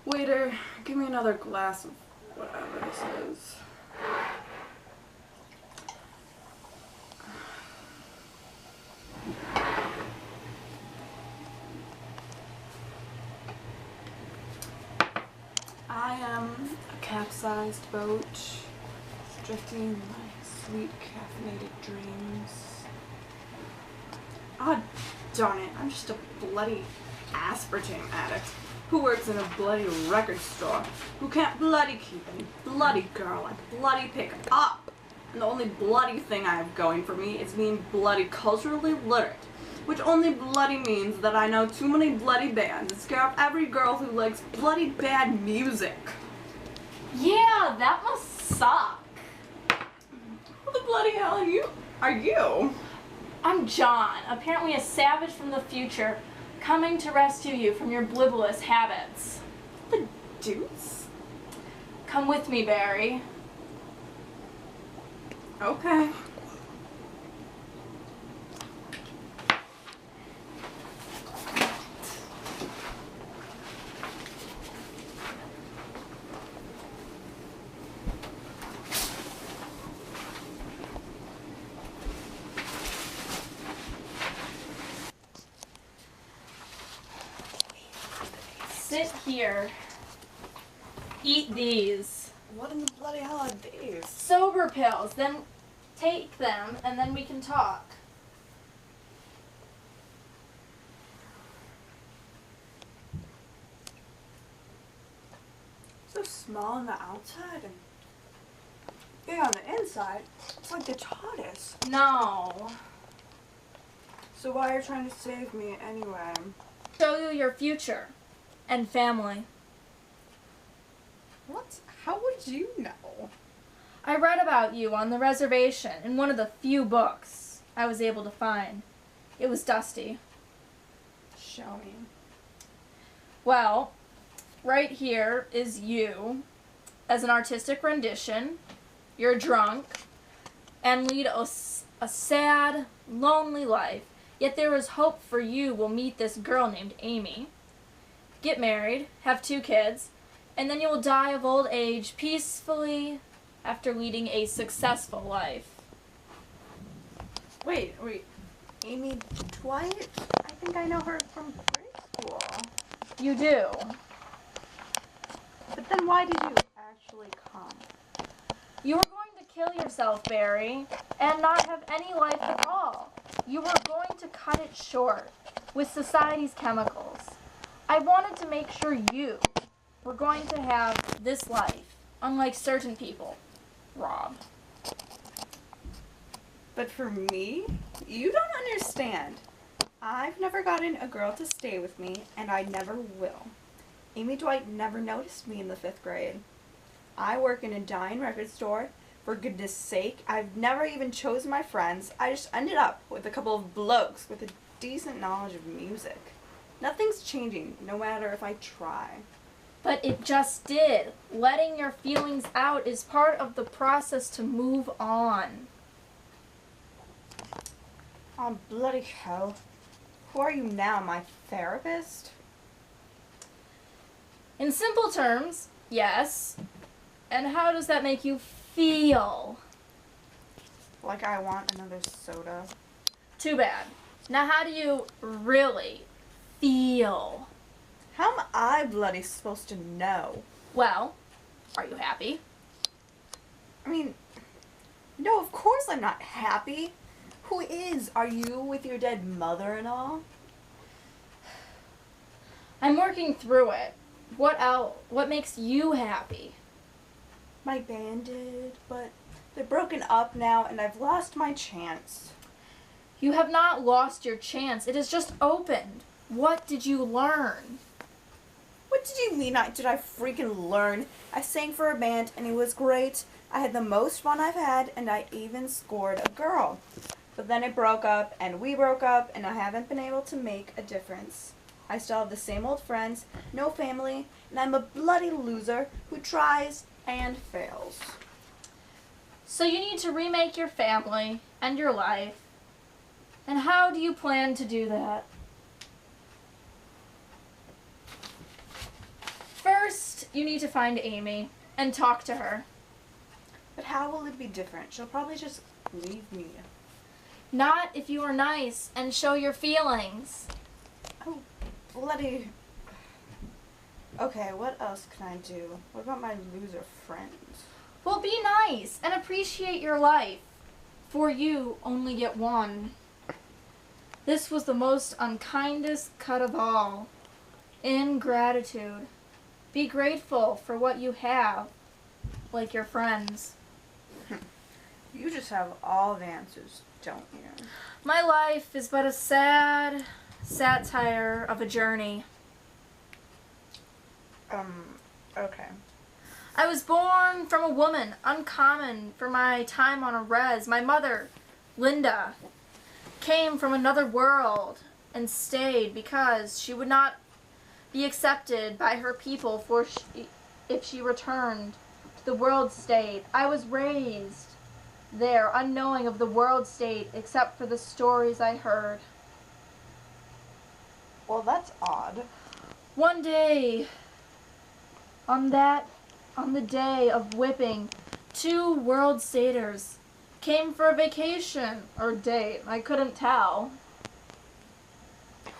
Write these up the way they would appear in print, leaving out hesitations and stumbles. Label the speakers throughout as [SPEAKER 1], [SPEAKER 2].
[SPEAKER 1] Waiter, give me another glass of whatever this is. I am a capsized boat, drifting in my sweet caffeinated dreams. Ah, darn it, I'm just a bloody aspartame addict who works in a bloody record store, who can't bloody keep any bloody girl I bloody pick up. And the only bloody thing I have going for me is being bloody culturally literate, which only bloody means that I know too many bloody bands and scare off every girl who likes bloody bad music.
[SPEAKER 2] Yeah, that must suck.
[SPEAKER 1] Who the bloody hell are you?
[SPEAKER 2] I'm John, apparently a savage from the future, coming to rescue you from your blibless habits.
[SPEAKER 1] The deuce?
[SPEAKER 2] Come with me, Barry.
[SPEAKER 1] Okay.
[SPEAKER 2] Sit here. Eat these.
[SPEAKER 1] What in the bloody hell are these?
[SPEAKER 2] Sober pills. Then take them and then we can talk.
[SPEAKER 1] So small on the outside and big on the inside. It's like the TARDIS.
[SPEAKER 2] No.
[SPEAKER 1] So why are you trying to save me anyway?
[SPEAKER 2] Show you your future and family.
[SPEAKER 1] What? How would you know?
[SPEAKER 2] I read about you on the reservation in one of the few books I was able to find. It was dusty.
[SPEAKER 1] Show me.
[SPEAKER 2] Well, right here is you as an artistic rendition. You're drunk and lead a sad, lonely life. Yet there is hope for you will meet this girl named Amy. Get married, have 2 kids, and then you will die of old age peacefully after leading a successful life.
[SPEAKER 1] Wait. Amy Dwight? I think I know her from grade school.
[SPEAKER 2] You do.
[SPEAKER 1] But then why did you actually come?
[SPEAKER 2] You were going to kill yourself, Barry, and not have any life at all. You were going to cut it short with society's chemicals. I wanted to make sure you were going to have this life, unlike certain people. Rob.
[SPEAKER 1] But for me? You don't understand. I've never gotten a girl to stay with me, and I never will. Amy Dwight never noticed me in the 5th grade. I work in a dying record store. For goodness sake, I've never even chosen my friends. I just ended up with a couple of blokes with a decent knowledge of music. Nothing's changing, no matter if I try.
[SPEAKER 2] But it just did. Letting your feelings out is part of the process to move on.
[SPEAKER 1] Oh, bloody hell. Who are you now, my therapist?
[SPEAKER 2] In simple terms, yes. And how does that make you feel?
[SPEAKER 1] Like I want another soda.
[SPEAKER 2] Too bad. Now how do you really feel?
[SPEAKER 1] How am I bloody supposed to know?
[SPEAKER 2] Well, are you happy?
[SPEAKER 1] I mean, no, of course I'm not happy. Who is? Are you with your dead mother and all?
[SPEAKER 2] I'm working through it. What else? What makes you happy?
[SPEAKER 1] My band did, but they're broken up now and I've lost my chance.
[SPEAKER 2] You have not lost your chance. It has just opened. What did you learn?
[SPEAKER 1] What did you mean did I freaking learn? I sang for a band and it was great. I had the most fun I've had and I even scored a girl. But then it broke up and we broke up and I haven't been able to make a difference. I still have the same old friends, no family, and I'm a bloody loser who tries and fails.
[SPEAKER 2] So you need to remake your family and your life. And how do you plan to do that? First, you need to find Amy and talk to her.
[SPEAKER 1] But how will it be different? She'll probably just leave me.
[SPEAKER 2] Not if you are nice and show your feelings.
[SPEAKER 1] Oh, bloody... Okay, what else can I do? What about my loser friends?
[SPEAKER 2] Well, be nice and appreciate your life, for you only get one. This was the most unkindest cut of all. Ingratitude. Be grateful for what you have, like your friends.
[SPEAKER 1] You just have all the answers, don't you?
[SPEAKER 2] My life is but a sad satire of a journey.
[SPEAKER 1] Okay.
[SPEAKER 2] I was born from a woman, uncommon for my time on a res. My mother, Linda, came from another world and stayed because she would not be accepted by her people if she returned to the world state. I was raised there, unknowing of the world state except for the stories I heard.
[SPEAKER 1] Well, that's odd.
[SPEAKER 2] One day, on the day of whipping, 2 world staters came for a vacation or date. I couldn't tell.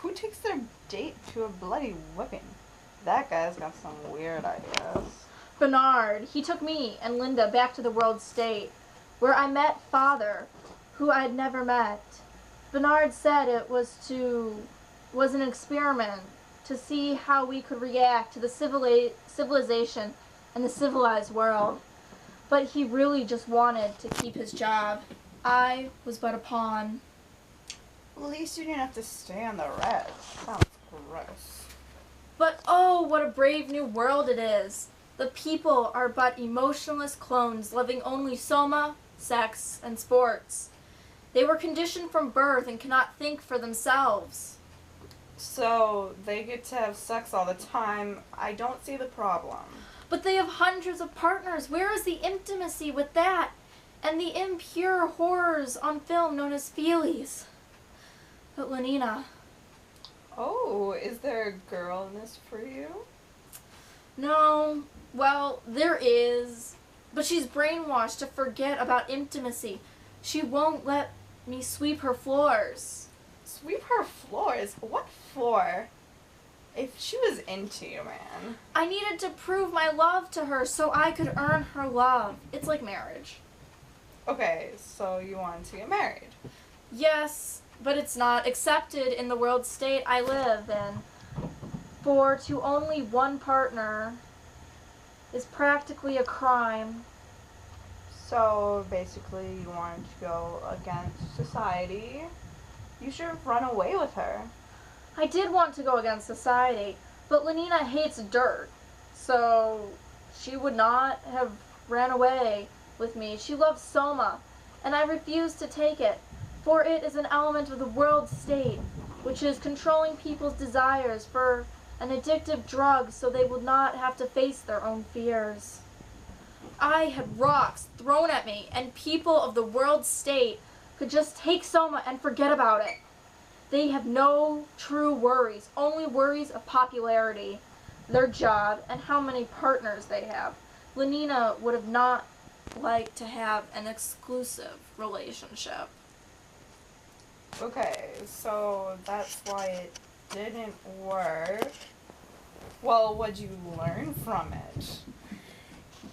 [SPEAKER 1] Who takes their date to a bloody whipping? That guy's got some weird ideas.
[SPEAKER 2] Bernard, he took me and Linda back to the world state, where I met Father, who I'd never met. Bernard said it was an experiment to see how we could react to the civilization and the civilized world. But he really just wanted to keep his job. I was but a pawn.
[SPEAKER 1] Well, at least you didn't have to stay on the res. Sounds gross.
[SPEAKER 2] But oh, what a brave new world it is. The people are but emotionless clones living only soma, sex, and sports. They were conditioned from birth and cannot think for themselves.
[SPEAKER 1] So, they get to have sex all the time. I don't see the problem.
[SPEAKER 2] But they have hundreds of partners. Where is the intimacy with that? And the impure horrors on film known as feelies. But Lenina...
[SPEAKER 1] Oh, is there a girl in this for you?
[SPEAKER 2] No, well, there is. But she's brainwashed to forget about intimacy. She won't let me sweep her floors.
[SPEAKER 1] Sweep her floors? What for? If she was into you, man.
[SPEAKER 2] I needed to prove my love to her so I could earn her love. It's like marriage.
[SPEAKER 1] Okay, so you wanted to get married.
[SPEAKER 2] Yes, but it's not accepted in the world state I live in. For to only one partner is practically a crime.
[SPEAKER 1] So basically you wanted to go against society. You should have run away with her.
[SPEAKER 2] I did want to go against society, but Lenina hates dirt, so she would not have ran away with me. She loves Soma, and I refused to take it, for it is an element of the world state, which is controlling people's desires for an addictive drug so they will not have to face their own fears. I had rocks thrown at me, and people of the world state could just take Soma and forget about it. They have no true worries, only worries of popularity, their job, and how many partners they have. Lenina would have not liked to have an exclusive relationship.
[SPEAKER 1] Okay, so that's why it didn't work. Well, what'd you learn from it?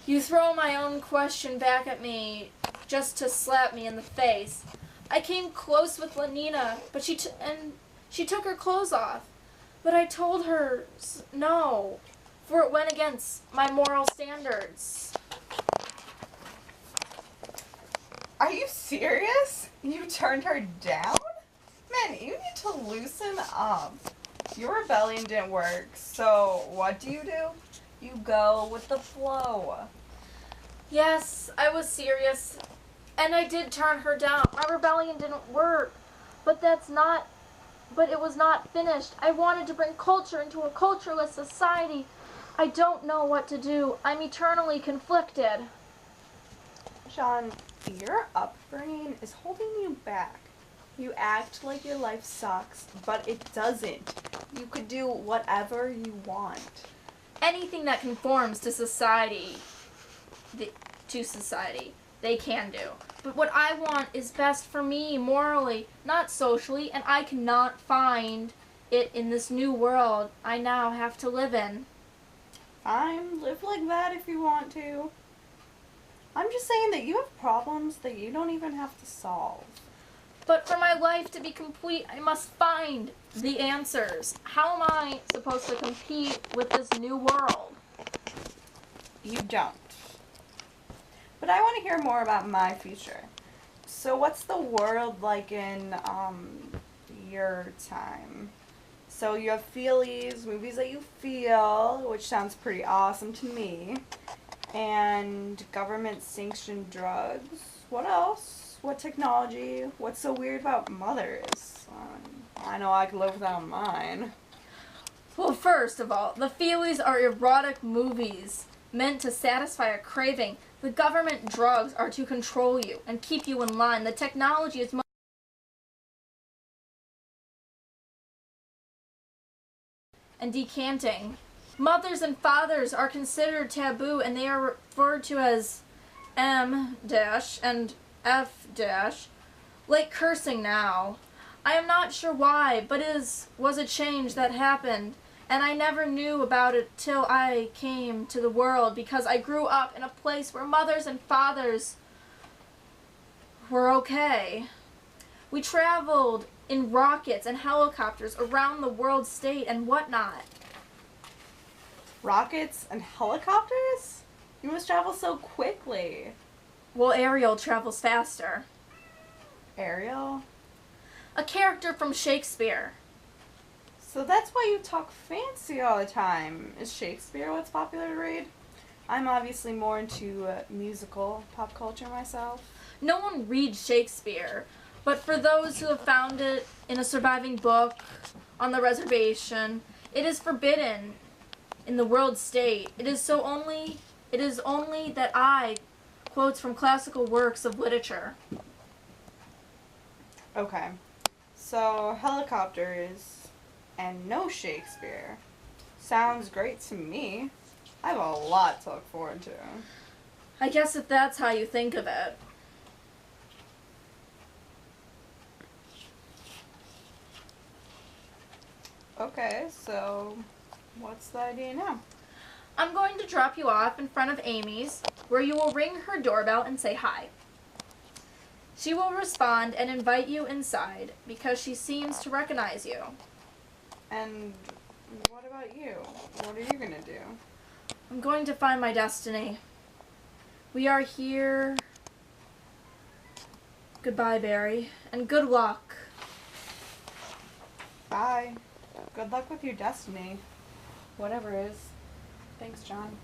[SPEAKER 2] You throw my own question back at me just to slap me in the face. I came close with Lenina, but she took her clothes off. But I told her no, for it went against my moral standards.
[SPEAKER 1] Are you serious? You turned her down? Man, you need to loosen up. Your rebellion didn't work, so what do? You go with the flow.
[SPEAKER 2] Yes, I was serious, and I did turn her down. My rebellion didn't work, but it was not finished. I wanted to bring culture into a cultureless society. I don't know what to do. I'm eternally conflicted.
[SPEAKER 1] Sean, your upbringing is holding you back. You act like your life sucks, but it doesn't. You could do whatever you want.
[SPEAKER 2] anything that conforms to society, they can do. But what I want is best for me morally, not socially, and I cannot find it in this new world I now have to live in.
[SPEAKER 1] Fine, live like that if you want to. I'm just saying that you have problems that you don't even have to solve.
[SPEAKER 2] But for my life to be complete, I must find the answers. How am I supposed to compete with this new world?
[SPEAKER 1] You don't. But I want to hear more about my future. So what's the world like in your time? So you have feelies, movies that you feel, which sounds pretty awesome to me, and government-sanctioned drugs. What else? What technology? What's so weird about mothers? I know I could live without mine.
[SPEAKER 2] Well, first of all, the feelies are erotic movies meant to satisfy a craving. The government drugs are to control you and keep you in line. The technology is and decanting. Mothers and fathers are considered taboo, and they are referred to as M- and F-. Like cursing now. I am not sure why, but was a change that happened, and I never knew about it till I came to the world, because I grew up in a place where mothers and fathers were okay. We traveled in rockets and helicopters around the world state and whatnot.
[SPEAKER 1] Rockets and helicopters? You must travel so quickly.
[SPEAKER 2] Well, Ariel travels faster.
[SPEAKER 1] Ariel?
[SPEAKER 2] A character from Shakespeare.
[SPEAKER 1] So that's why you talk fancy all the time. Is Shakespeare what's popular to read? I'm obviously more into musical pop culture myself.
[SPEAKER 2] No one reads Shakespeare, but for those who have found it in a surviving book on the reservation, it is forbidden in the world state. It is only that I quotes from classical works of literature.
[SPEAKER 1] Okay. So helicopters and no Shakespeare. Sounds great to me. I have a lot to look forward to.
[SPEAKER 2] I guess if that's how you think of it.
[SPEAKER 1] Okay, so what's the idea now?
[SPEAKER 2] I'm going to drop you off in front of Amy's, where you will ring her doorbell and say hi. She will respond and invite you inside because she seems to recognize you.
[SPEAKER 1] And what about you? What are you gonna do?
[SPEAKER 2] I'm going to find my destiny. We are here. Goodbye, Barry, and good luck.
[SPEAKER 1] Bye. Good luck with your destiny. Whatever is. Thanks, John.